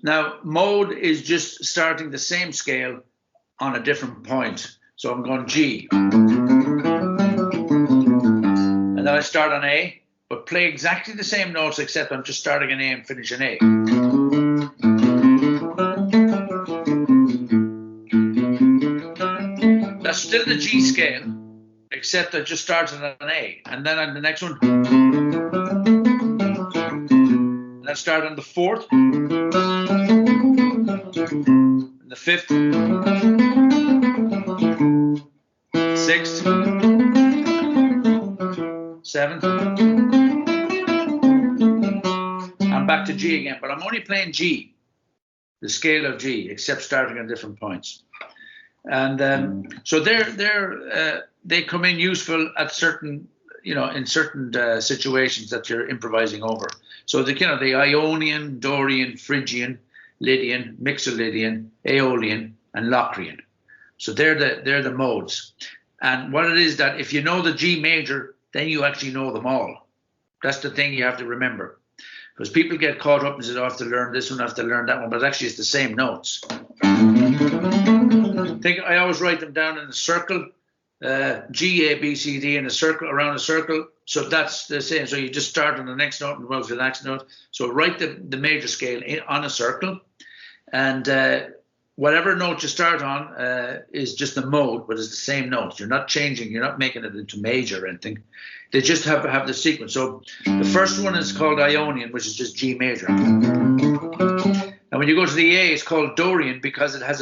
Now, mode is just starting the same scale on a different point. So I'm going G. And then I start on A, but play exactly the same notes, except I'm just starting an A and finishing A. That's still the G scale, except I just started on an A. And then on the next one, let's start on the fourth, the fifth, sixth, seventh. I'm back to G again, but I'm only playing G, the scale of G, except starting on different points. And so they come in useful at certain, in certain situations that you're improvising over. So the Ionian, Dorian, Phrygian, Lydian, Mixolydian, Aeolian, and Locrian. So they're the modes. And what it is that if you know the G major, then you actually know them all. That's the thing you have to remember. Because people get caught up and say, I have to learn this one, I have to learn that one, but actually it's the same notes. I always write them down in a circle, G, A, B, C, D in a circle, around a circle. So that's the same. So you just start on the next note and go to the next note. So write the major scale on a circle. And whatever note you start on is just the mode, but it's the same note. You're not changing, you're not making it into major or anything. They just have the sequence. So the first one is called Ionian, which is just G major. And when you go to the A, it's called Dorian because it has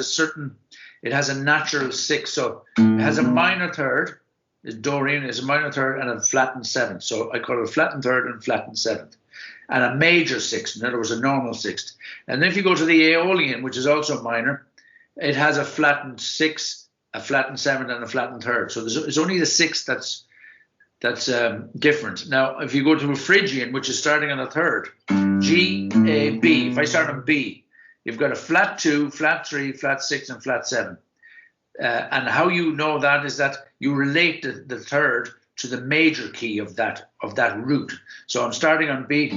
a natural sixth. So it has a minor third, is Dorian, is a minor third and a flattened seventh. So I call it a flattened third and flattened seventh. And a major sixth, in other words, a normal sixth. And then if you go to the Aeolian, which is also minor, it has a flattened sixth, a flattened seventh, and a flattened third. So it's only the sixth that's different. Now, if you go to a Phrygian, which is starting on a third, G, A, B. If I start on B, you've got a flat 2, flat 3, flat 6, and flat 7. And how you know that is that you relate the third to the major key of that root. So I'm starting on B,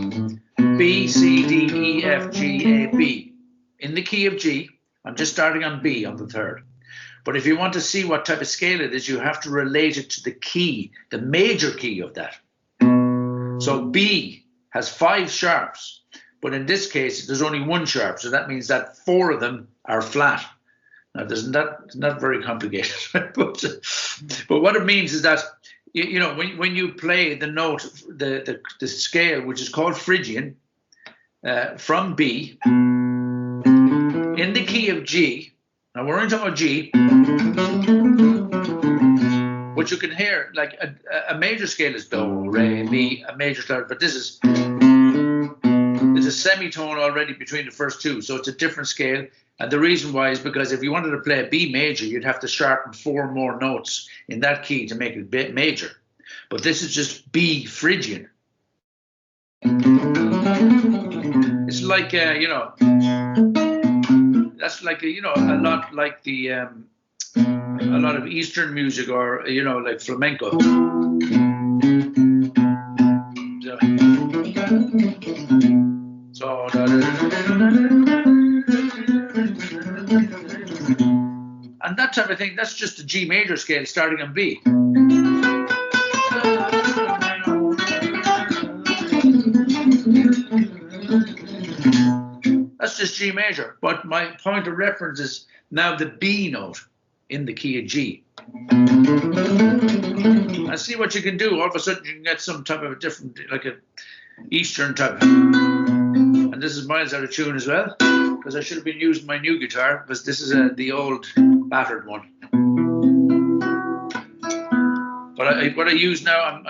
B, C, D, E, F, G, A, B. In the key of G, I'm just starting on B on the third. But if you want to see what type of scale it is, you have to relate it to the key, the major key of that. So B has 5 sharps, but in this case, there's only 1 sharp. So that means that 4 of them are flat. Now, it's not very complicated, but what it means is that, when you play the note, the scale, which is called Phrygian, from B, in the key of G, now we're only talking about G, but you can hear, like a major scale is do, re, mi, a major third, but there's a semitone already between the first 2, so it's a different scale. And the reason why is because if you wanted to play a B major, you'd have to sharpen 4 more notes in that key to make it major. But this is just B Phrygian. It's like, that's like, a lot like a lot of Eastern music or, like flamenco. So and that type of thing, that's just a G major scale starting on B. That's just G major. But my point of reference is now the B note in the key of G. And see what you can do. All of a sudden you can get some type of a different, like a Eastern type. And this is miles out of tune as well, because I should have been using my new guitar, because this is the old battered one. But what I use now,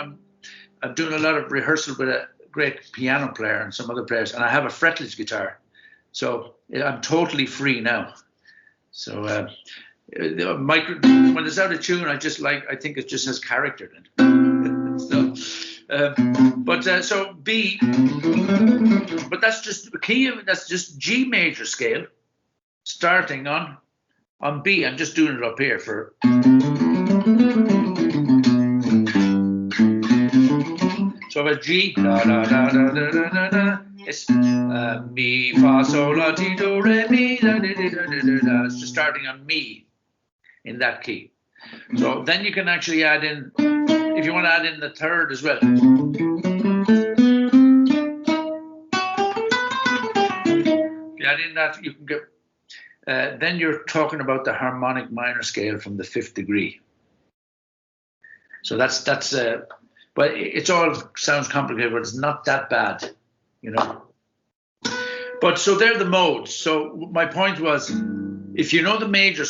I'm doing a lot of rehearsal with a great piano player and some other players, and I have a fretless guitar, so I'm totally free now. So when it's out of tune, I think it just has character in it. So B, but that's just the key of it. That's just G major scale, starting on B. I'm just doing it up here for. So I've got G, da da da da da da da, It's mi, fa, sol, la, ti, do, re, mi, da, da, da, da, da, da. It's just starting on mi in that key. So then you can actually add in, if you want to add in the third as well. If you add in that, you can get, then you're talking about the harmonic minor scale from the 5th degree. So that's but it's all sounds complicated, but it's not that bad, you know. But so they're the modes. So my point was, if you know a major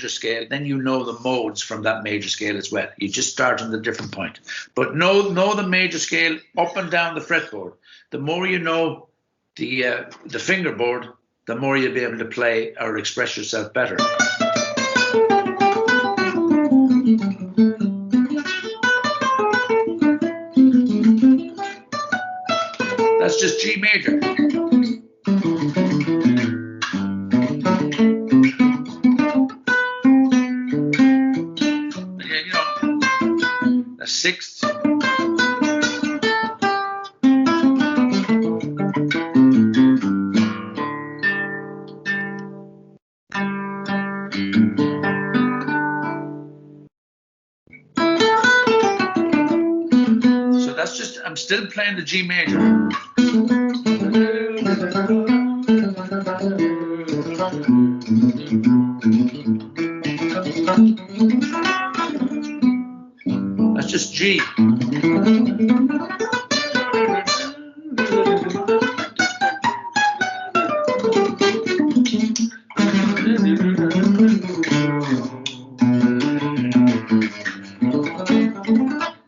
scale, then you know the modes from that major scale as well. You just start on the different point. But know the major scale up and down the fretboard. The more you know the fingerboard, the more you'll be able to play or express yourself better. That's just G major. You know, the 6th. So that's just, I'm still playing the G major. That's just G.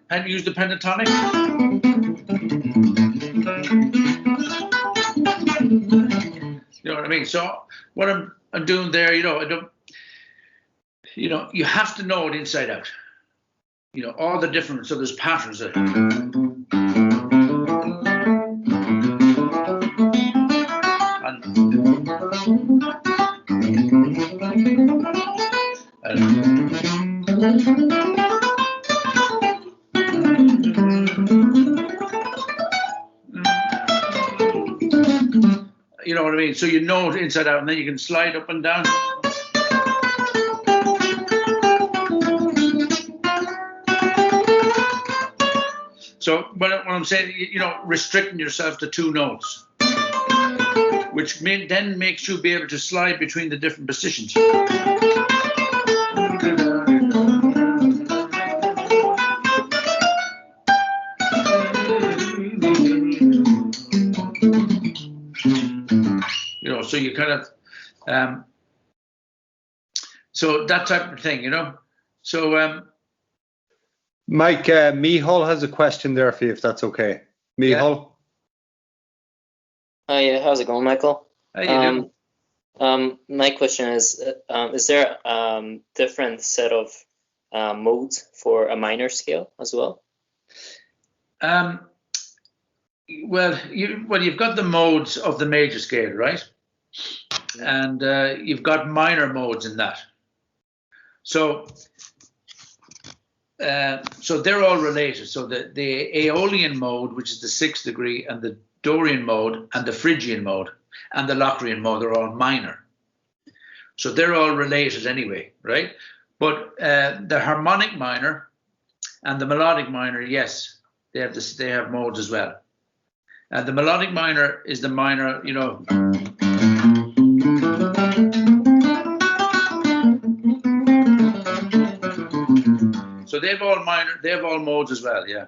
And use the pentatonic. You know what I mean? So what I'm doing there, you know, you have to know it inside out. You know, all the different, so there's patterns there. You know what I mean? So you know it inside out, and then you can slide up and down. So what I'm saying, you know, restricting yourself to 2 notes, which then makes you be able to slide between the different positions. You know, so you kind of, so that type of thing, you know. So, Mike, Mihal has a question there for you, if that's okay. Mihal? Hi, how's it going, Michael? how you doing? My question is there a different set of modes for a minor scale as well? Well, you've got the modes of the major scale, right? And you've got minor modes in that. So they're all related. So the Aeolian mode, which is the 6th degree, and the Dorian mode, and the Phrygian mode, and the Locrian mode are all minor. So they're all related anyway, right? But the harmonic minor and the melodic minor, yes, they have modes as well. The melodic minor is the minor, you know. So they have all modes as well, yeah.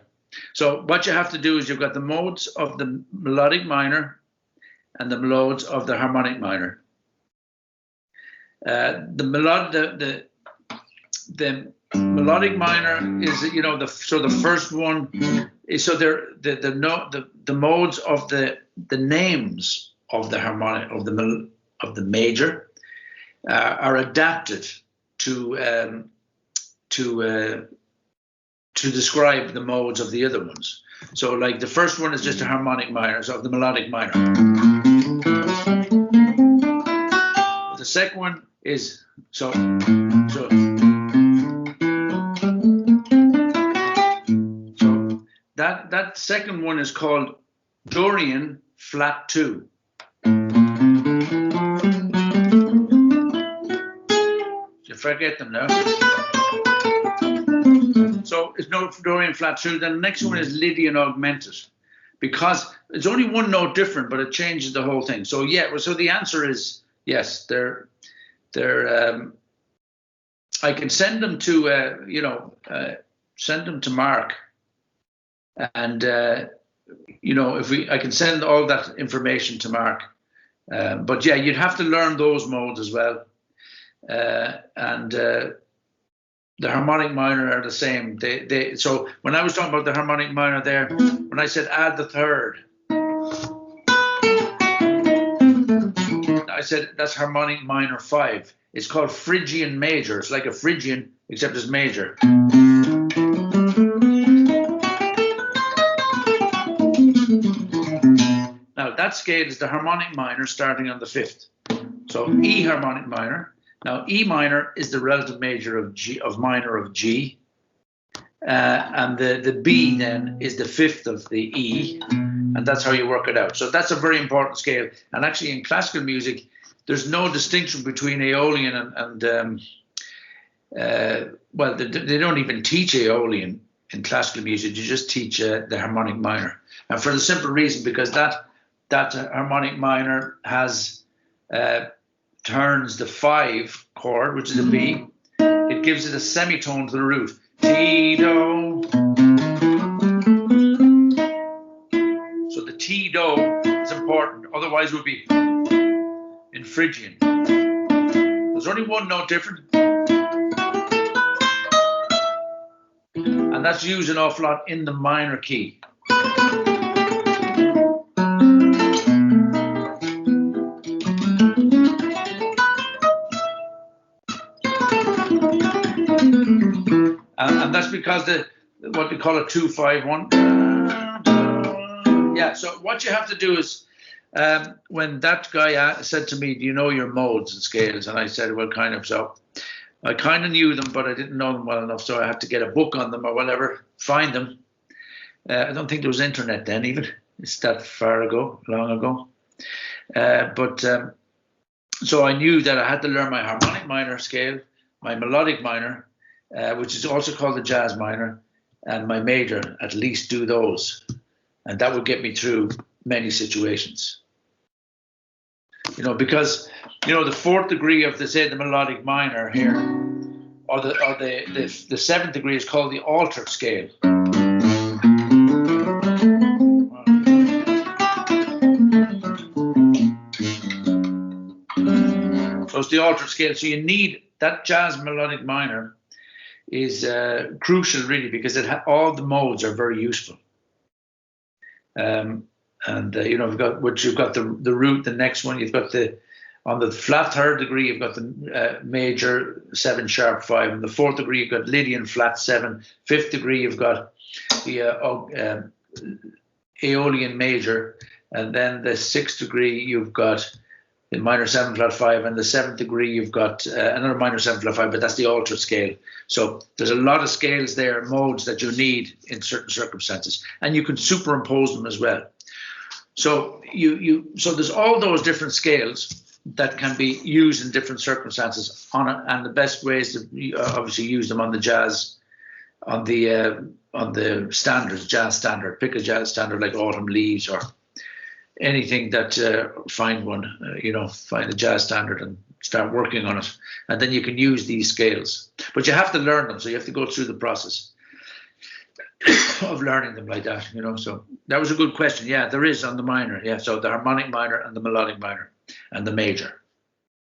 So what you have to do is you've got the modes of the melodic minor and the modes of the harmonic minor. The melodic minor is, you know, the first one is, so the modes of the names of the harmonic of the major are adapted to describe the modes of the other ones. So like the first one is just a harmonic minor, so the melodic minor. The second one is so that second one is called Dorian flat 2. You forget them now. So it's no Dorian flat 2. Then the next one is Lydian augmented, because it's only one note different, but it changes the whole thing. So yeah, so the answer is yes. They're I can send them to send them to Mark, and I can send all that information to Mark. But yeah, you'd have to learn those modes as well, and the harmonic minor are the same. So when I was talking about the harmonic minor there, when I said add the third, I said that's harmonic minor 5. It's called Phrygian major. It's like a Phrygian, except it's major. Now that scale is the harmonic minor starting on the 5th. So E harmonic minor. Now E minor is the relative major of minor of G, and the B then is the 5th of the E, and that's how you work it out. So that's a very important scale. And actually in classical music, there's no distinction between Aeolian and well, they don't even teach Aeolian in classical music. You just teach the harmonic minor, and for the simple reason because that harmonic minor has turns the 5 chord, which is a B. It gives it a semitone to the root. T do. So the T do is important. Otherwise, it would be in Phrygian. There's only one note different, and that's used an awful lot in the minor key. And that's because what we call a 2-5-1. Yeah. So what you have to do is, when that guy said to me, "Do you know your modes and scales?" and I said, "Well, kind of." So I kind of knew them, but I didn't know them well enough, so I had to get a book on them or whatever, find them. I don't think there was internet then, even. It's that far ago, long ago. So I knew that I had to learn my harmonic minor scale, my melodic minor, which is also called the jazz minor, and my major, at least do those. And that would get me through many situations. Because, the 4th degree of the melodic minor here, or the 7th degree is called the altered scale. So it's the altered scale. So you need that jazz melodic minor is crucial, really, because all the modes are very useful. You've got the root. The next one, you've got on the flat 3rd degree, you've got the major 7 sharp 5. And the 4th degree, you've got Lydian flat 7. 5th degree, you've got the Aeolian major, and then the 6th degree, you've got the minor 7 flat 5, and the 7th degree you've got another minor 7 flat 5, but that's the altered scale. So there's a lot of scales there, modes that you need in certain circumstances, and you can superimpose them as well. So so there's all those different scales that can be used in different circumstances and the best way is to obviously use them on the jazz, on the standards, jazz standard. Pick a jazz standard like Autumn Leaves or anything that find one, find a jazz standard and start working on it. And then you can use these scales. But you have to learn them, so you have to go through the process of learning them like that, So that was a good question. Yeah, there is on the minor. Yeah, so the harmonic minor and the melodic minor and the major.